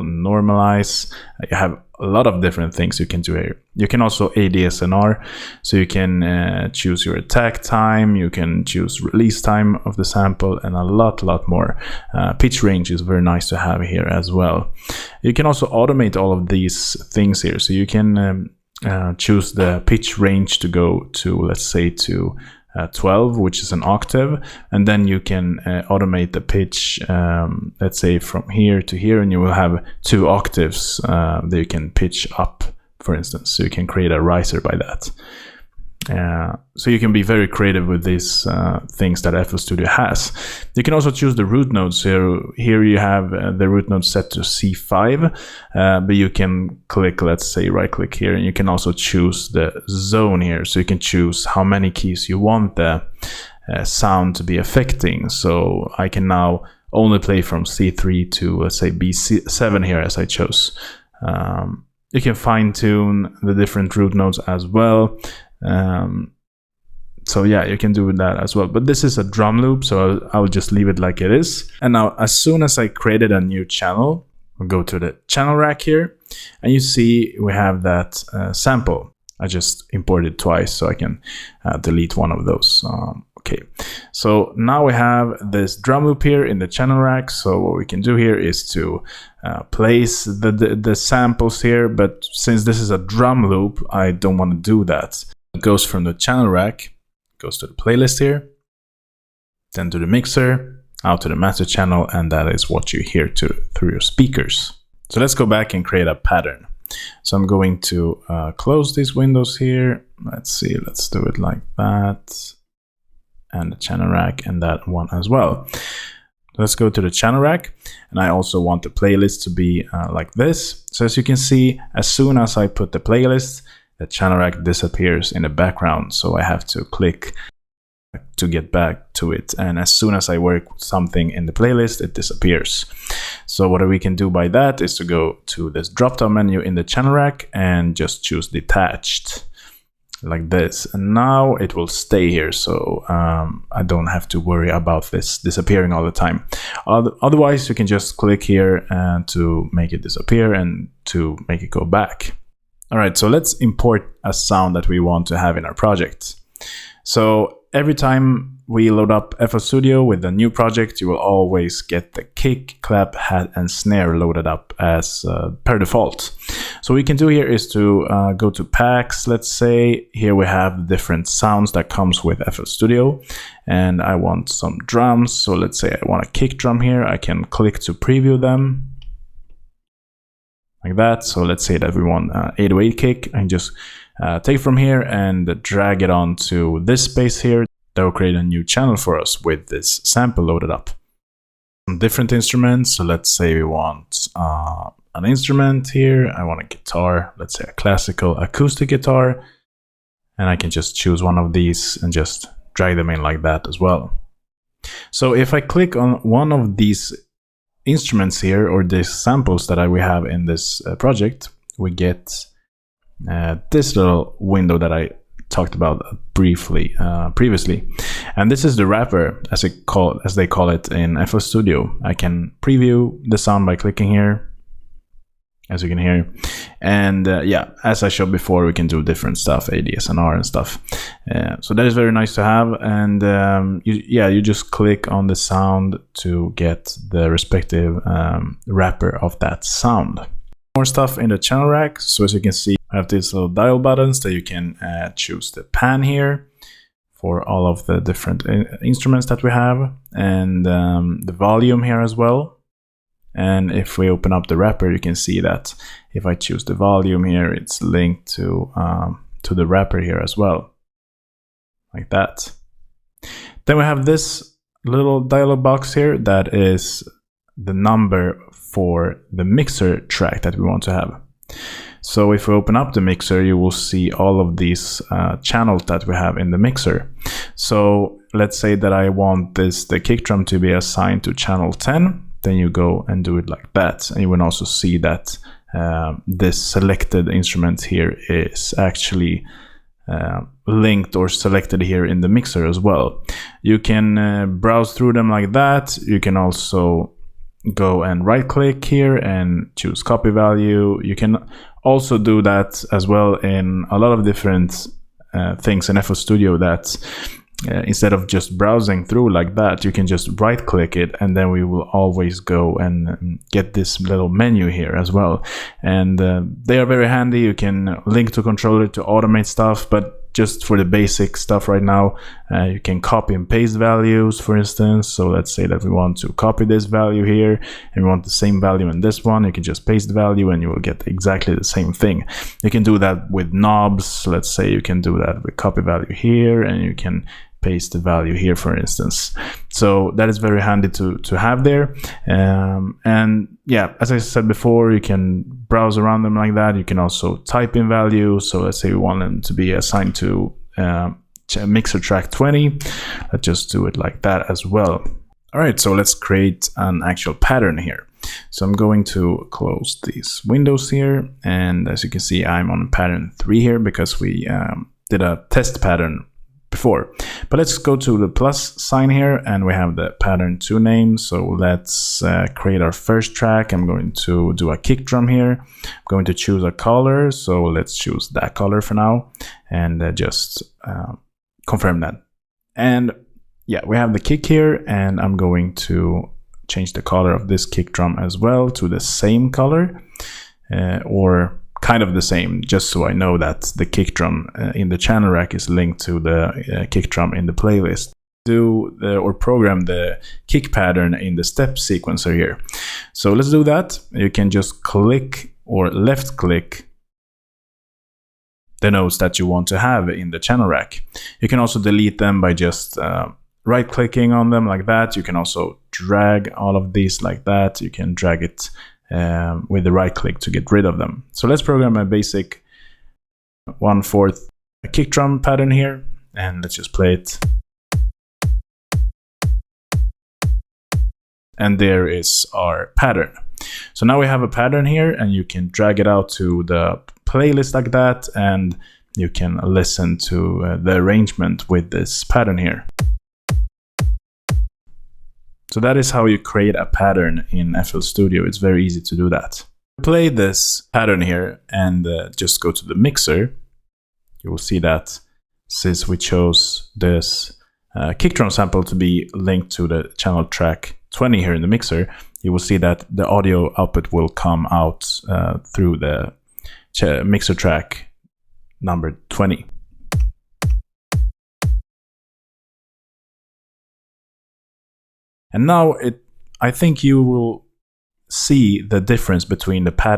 normalize. You have a lot of different things you can do here. You can also ADSNR, so you can choose your attack time, you can choose release time of the sample, and a lot more. Pitch range is very nice to have here as well. You can also automate all of these things here, so you can choose the pitch range to go to, let's say, to 12, which is an octave, and then you can automate the pitch, let's say from here to here, and you will have 2 octaves that you can pitch up, for instance. So you can create a riser by that. So you can be very creative with these things that FL Studio has. You can also choose the root node. So here you have the root node set to C5, but you can click, let's say, right click here, and you can also choose the zone here. So you can choose how many keys you want the sound to be affecting. So I can now only play from C3 to, let's say, B7 here, as I chose. You can fine tune the different root nodes as well. So yeah, you can do that as well, but this is a drum loop, so I'll just leave it like it is. And now, as soon as I created a new channel, we'll go to the channel rack here, and you see we have that sample. I just imported twice, so I can delete one of those. Okay, so now we have this drum loop here in the channel rack. So what we can do here is to place the samples here, but since this is a drum loop, I don't want to do that. It goes from the channel rack, goes to the playlist here, then to the mixer, out to the master channel, and that is what you hear through your speakers. So let's go back and create a pattern. So I'm going to close these windows here. Let's see, let's do it like that. And the channel rack, and that one as well. Let's go to the channel rack, and I also want the playlist to be like this. So as you can see, as soon as I put the playlist, the channel rack disappears in the background. So I have to click to get back to it, and as soon as I work with something in the playlist, it disappears. So what we can do by that is to go to this drop down menu in the channel rack and just choose detached, like this, and now it will stay here, so I don't have to worry about this disappearing all the time. Otherwise, you can just click here to make it disappear and to make it go back. All right, so let's import a sound that we want to have in our project. So every time we load up FL Studio with a new project, you will always get the kick, clap, hat, and snare loaded up as per default. So what we can do here is to go to packs. Let's say here we have different sounds that comes with FL Studio, and I want some drums. So let's say I want a kick drum here. I can click to preview them like that. So let's say that we want 808 kick, and just take from here and drag it onto this space here. That will create a new channel for us with this sample loaded up. Some different instruments. So let's say we want an instrument here. I want a guitar, let's say a classical acoustic guitar, and I can just choose one of these and just drag them in like that as well. So if I click on one of these instruments here, or these samples that we have in this project, we get this little window that I talked about briefly previously, and this is the wrapper, as they call it in FL Studio. I can preview the sound by clicking here, as you can hear, and yeah, as I showed before, we can do different stuff, ADSNR and stuff. So that is very nice to have, and you just click on the sound to get the respective wrapper of that sound. More stuff in the channel rack. So as you can see, I have these little dial buttons that you can choose the pan here for all of the different instruments that we have, and the volume here as well. And if we open up the wrapper, you can see that if I choose the volume here, it's linked to the wrapper here as well, like that. Then we have this little dialog box here that is the number for the mixer track that we want to have. So if we open up the mixer, you will see all of these channels that we have in the mixer. So let's say that I want the kick drum to be assigned to channel 10. Then you go and do it like that, and you will also see that this selected instrument here is actually linked or selected here in the mixer as well. You can browse through them like that. You can also go and right click here and choose copy value. You can also do that as well in a lot of different things in FL Studio, that instead of just browsing through like that, you can just right click it, and then we will always go and get this little menu here as well. And they are very handy. You can link to controller to automate stuff, but just for the basic stuff right now, you can copy and paste values, for instance. So let's say that we want to copy this value here and we want the same value in this one. You can just paste the value and you will get exactly the same thing. You can do that with knobs. Let's say you can do that with copy value here, and you can paste the value here, for instance. So that is very handy to have there. And yeah, as I said before, you can browse around them like that. You can also type in values. So let's say we want them to be assigned to mixer track 20. Let's just do it like that as well. All right, so let's create an actual pattern here. So I'm going to close these windows here, and as you can see, I'm on pattern 3 here because we did a test pattern before. But let's go to the plus sign here, and we have the pattern 2 name. So let's create our first track. I'm going to do a kick drum here. I'm going to choose a color, so let's choose that color for now, and just confirm that. And yeah, we have the kick here, and I'm going to change the color of this kick drum as well to the same color, or kind of the same, just so I know that the kick drum in the channel rack is linked to the kick drum in the playlist. Or program the kick pattern in the step sequencer here. So let's do that. You can just click or left click the notes that you want to have in the channel rack. You can also delete them by just right clicking on them like that. You can also drag all of these like that. You can drag it with the right click to get rid of them. So let's program a basic 1/4 kick drum pattern here, and let's just play it. And there is our pattern. So now we have a pattern here, and you can drag it out to the playlist like that, and you can listen to the arrangement with this pattern here. So that is how you create a pattern in FL Studio. It's very easy to do that. Play this pattern here and just go to the mixer. You will see that since we chose this kick drum sample to be linked to the channel track 20 here in the mixer, you will see that the audio output will come out through the mixer track number 20. And now I think you will see the difference between the pattern